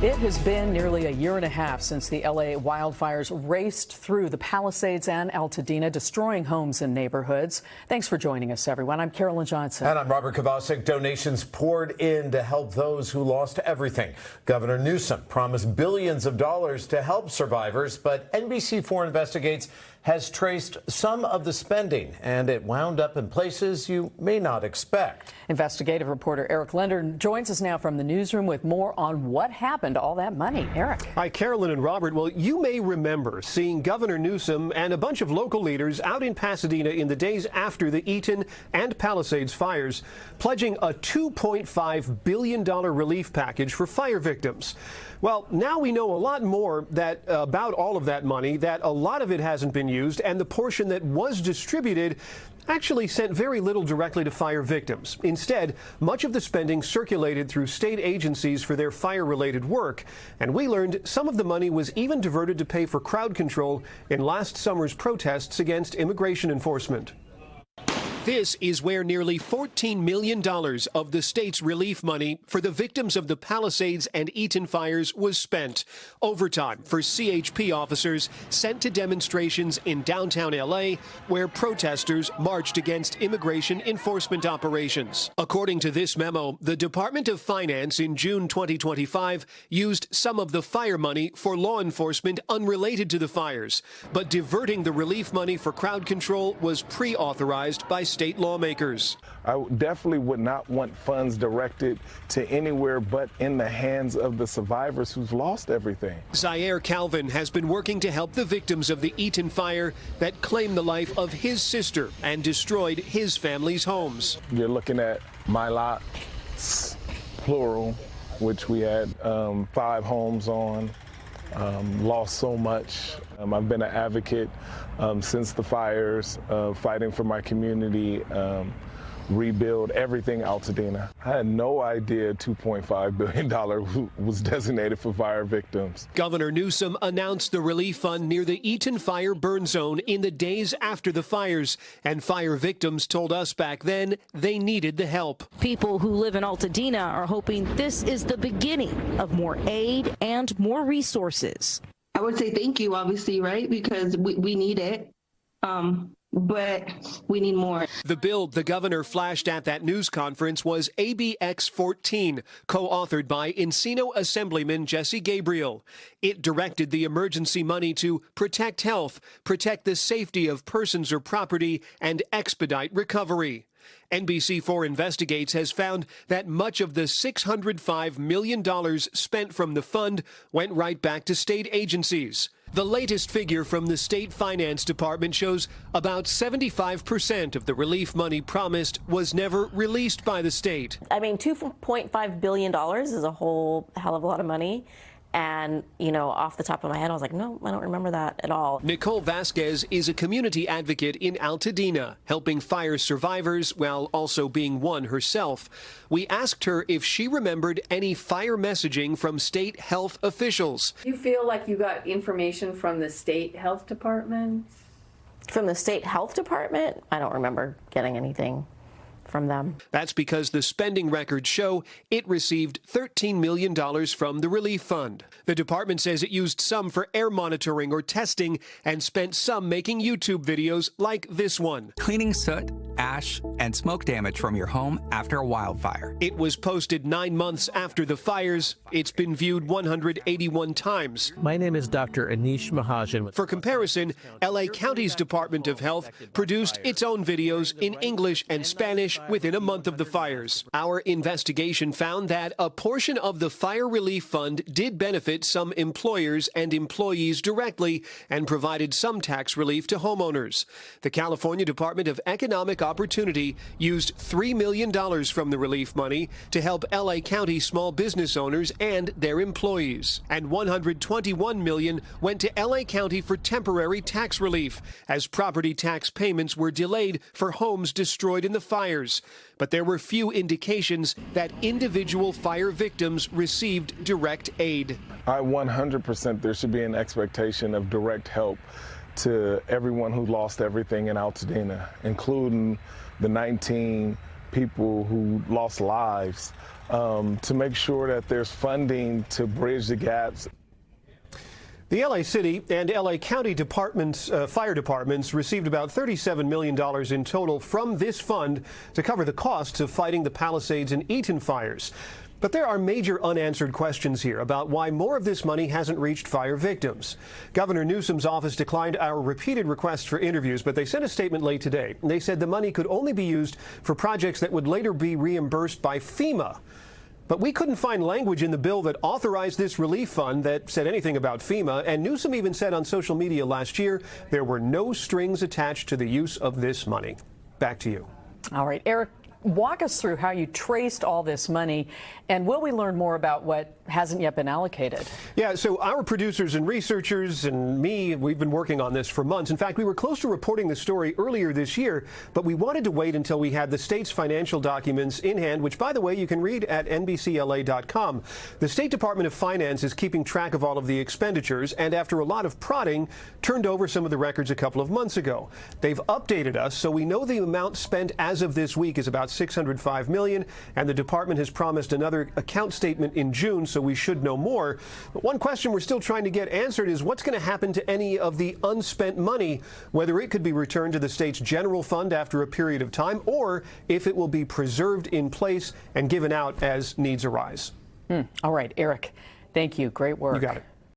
It has been nearly a year and a half since the LA wildfires raced through the Palisades and Altadena, destroying homes and neighborhoods. Thanks for joining us, everyone. I'm Carolyn Johnson. And I'm Robert Kovacic. Donations poured in to help those who lost everything. Governor Newsom promised billions of dollars to help survivors, but NBC4 Investigates has traced some of the spending, and it wound up in places you may not expect. Investigative reporter Eric Leonard joins us now from the newsroom with more on what happened to all that money. Eric. Hi, Carolyn and Robert. Well, you may remember seeing Governor Newsom and a bunch of local leaders out in Pasadena in the days after the Eaton and Palisades fires, pledging a $2.5 billion relief package for fire victims. Well, now we know a lot more about all of that money, that a lot of it hasn't been used, and the portion that was distributed actually sent very little directly to fire victims. Instead, much of the spending circulated through state agencies for their fire-related work. And we learned some of the money was even diverted to pay for crowd control in last summer's protests against immigration enforcement. This is where nearly $14 million of the state's relief money for the victims of the Palisades and Eaton fires was spent. Overtime for CHP officers sent to demonstrations in downtown LA where protesters marched against immigration enforcement operations. According to this memo, the Department of Finance in June 2025 used some of the fire money for law enforcement unrelated to the fires, but diverting the relief money for crowd control was pre-authorized by state lawmakers. I definitely would not want funds directed to anywhere but in the hands of the survivors who've lost everything. Zaire Calvin has been working to help the victims of the Eaton fire that claimed the life of his sister and destroyed his family's homes. You're looking at my lot, plural, which we had 5 homes on. Lost so much. I've been an advocate since the fires, fighting for my community, rebuild everything Altadena. I had no idea $2.5 billion was designated for fire victims. Governor Newsom announced the relief fund near the Eaton fire burn zone in the days after the fires, and fire victims told us back then they needed the help. People who live in Altadena are hoping this is the beginning of more aid and more resources. I would say thank you, obviously, right? Because we need it. But we need more. The bill the governor flashed at that news conference was ABX 14, co-authored by Encino Assemblyman Jesse Gabriel. It directed the emergency money to protect health, protect the safety of persons or property, and expedite recovery. NBC4 Investigates has found that much of the $605 million spent from the fund went right back to state agencies. The latest figure from the state finance department shows about 75% of the relief money promised was never released by the state. I mean, $2.5 billion is a whole hell of a lot of money. And, you know, off the top of my head, I was like, no, I don't remember that at all. Nicole Vasquez is a community advocate in Altadena, helping fire survivors while also being one herself. We asked her if she remembered any fire messaging from state health officials. Do you feel like you got information from the state health department? From the state health department? I don't remember getting anything from them. That's because the spending records show it received $13 million from the relief fund. The department says it used some for air monitoring or testing and spent some making YouTube videos like this one. Cleaning soot, ash, and smoke damage from your home after a wildfire. It was posted 9 months after the fires. It's been viewed 181 times. My name is Dr. Anish Mahajan. For comparison, LA County's Department of Health produced its own videos in English and Spanish within a month of the fires. Our investigation found that a portion of the fire relief fund did benefit some employers and employees directly and provided some tax relief to homeowners. The California Department of Economic Opportunity used $3 million from the relief money to help LA County small business owners and their employees. And $121 million went to LA County for temporary tax relief, as property tax payments were delayed for homes destroyed in the fires. But there were few indications that individual fire victims received direct aid. 100% there should be an expectation of direct help to everyone who lost everything in Altadena, including the 19 people who lost lives, to make sure that there's funding to bridge the gaps. The LA City and LA County departments, fire departments received about $37 million in total from this fund to cover the costs of fighting the Palisades and Eaton fires. But there are major unanswered questions here about why more of this money hasn't reached fire victims. Governor Newsom's office declined our repeated requests for interviews, but they sent a statement late today. They said the money could only be used for projects that would later be reimbursed by FEMA. But we couldn't find language in the bill that authorized this relief fund that said anything about FEMA, and Newsom even said on social media last year there were no strings attached to the use of this money. Back to you. All right, Eric, walk us through how you traced all this money, and will we learn more about what hasn't yet been allocated? Yeah, so our producers and researchers and me, we've been working on this for months. In fact, we were close to reporting the story earlier this year, but we wanted to wait until we had the state's financial documents in hand, which, by the way, you can read at NBCLA.com. The State Department of Finance is keeping track of all of the expenditures, and after a lot of prodding, turned over some of the records a couple of months ago. They've updated us, so we know the amount spent as of this week is about $605 million, and the department has promised another account statement in June, so we should know more. But one question we're still trying to get answered is what's going to happen to any of the unspent money, whether it could be returned to the state's general fund after a period of time, or if it will be preserved in place and given out as needs arise. All right, Eric, thank you. Great work. You got it.